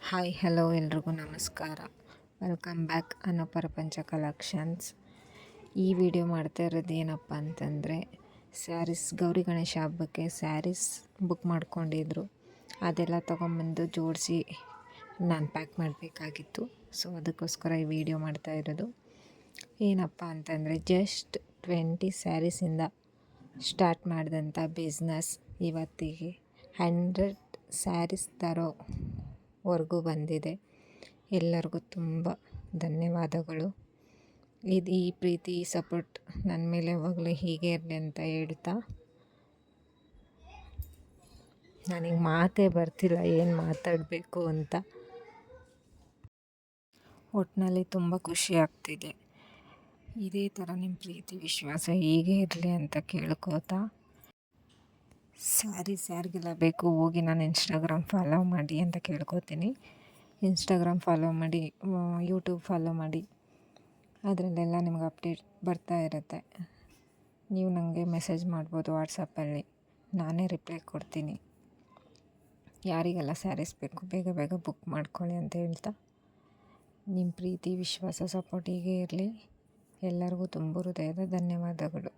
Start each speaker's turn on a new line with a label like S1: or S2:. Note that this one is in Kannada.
S1: ಹಾಯ್ ಹಲೋ ಎಲ್ರಿಗೂ ನಮಸ್ಕಾರ. ವೆಲ್ಕಮ್ ಬ್ಯಾಕ್ ಅನ್ನೋ ಪ್ರಪಂಚ ಕಲೆಕ್ಷನ್ಸ್. ಈ ವಿಡಿಯೋ ಮಾಡ್ತಾ ಇರೋದು ಏನಪ್ಪ ಅಂತಂದರೆ, ಸ್ಯಾರೀಸ್ ಗೌರಿ ಗಣೇಶ ಹಬ್ಬಕ್ಕೆ ಸ್ಯಾರೀಸ್ ಬುಕ್ ಮಾಡ್ಕೊಂಡಿದ್ರು. ಅದೆಲ್ಲ ತೊಗೊಂಬಂದು ಜೋಡಿಸಿ ನಾನು ಪ್ಯಾಕ್ ಮಾಡಬೇಕಾಗಿತ್ತು. ಸೊ ಅದಕ್ಕೋಸ್ಕರ ಈ ವಿಡಿಯೋ ಮಾಡ್ತಾ ಇರೋದು. ಏನಪ್ಪ ಅಂತಂದರೆ, ಜಸ್ಟ್ 20 ಸ್ಯಾರೀಸಿಂದ ಸ್ಟಾರ್ಟ್ ಮಾಡಿದಂಥ ಬಿಸ್ನೆಸ್ ಇವತ್ತಿಗೆ 100 ಸ್ಯಾರೀಸ್ ತರೋವರೆಗೂ ಬಂದಿದೆ. ಎಲ್ಲರಿಗೂ ತುಂಬ ಧನ್ಯವಾದಗಳು. ಈ ಪ್ರೀತಿ ಸಪೋರ್ಟ್ ನನ್ನ ಮೇಲೆ ಯಾವಾಗಲೂ ಹೀಗೆ ಇರಲಿ ಅಂತ ಹೇಳ್ತಾ, ನನಗೆ ಮಾತೇ ಬರ್ತಿಲ್ಲ ಏನು ಮಾತಾಡಬೇಕು ಅಂತ. ಒಟ್ಟಿನಲ್ಲಿ ತುಂಬ ಖುಷಿ ಆಗ್ತಿದೆ. ಇದೇ ಥರ ನಿಮ್ಮ ಪ್ರೀತಿ ವಿಶ್ವಾಸ ಹೀಗೆ ಇರಲಿ ಅಂತ ಕೇಳ್ಕೋತಾ, ಸ್ಯಾರೀಸ್ ಯಾರಿಗೆಲ್ಲ ಬೇಕು ಹೋಗಿ ನಾನು ಇನ್ಸ್ಟಾಗ್ರಾಮ್ ಫಾಲೋ ಮಾಡಿ ಅಂತ ಕೇಳ್ಕೊತೀನಿ. ಇನ್ಸ್ಟಾಗ್ರಾಮ್ ಫಾಲೋ ಮಾಡಿ, ಯೂಟ್ಯೂಬ್ ಫಾಲೋ ಮಾಡಿ. ಅದರಲ್ಲೆಲ್ಲ ನಿಮ್ಗೆ ಅಪ್ಡೇಟ್ ಬರ್ತಾ ಇರುತ್ತೆ. ನೀವು ನನಗೆ ಮೆಸೇಜ್ ಮಾಡ್ಬೋದು ವಾಟ್ಸಪ್ಪಲ್ಲಿ, ನಾನೇ ರಿಪ್ಲೈ ಕೊಡ್ತೀನಿ. ಯಾರಿಗೆಲ್ಲ ಸ್ಯಾರೀಸ್ ಬೇಕು ಬೇಗ ಬೇಗ ಬುಕ್ ಮಾಡ್ಕೊಳ್ಳಿ ಅಂತ ಹೇಳ್ತಾ, ನಿಮ್ಮ ಪ್ರೀತಿ ವಿಶ್ವಾಸ ಸಪೋರ್ಟ್ ಹೀಗೆ ಇರಲಿ. ಎಲ್ಲರಿಗೂ ತುಂಬ ಹೃದಯದ ಧನ್ಯವಾದಗಳು.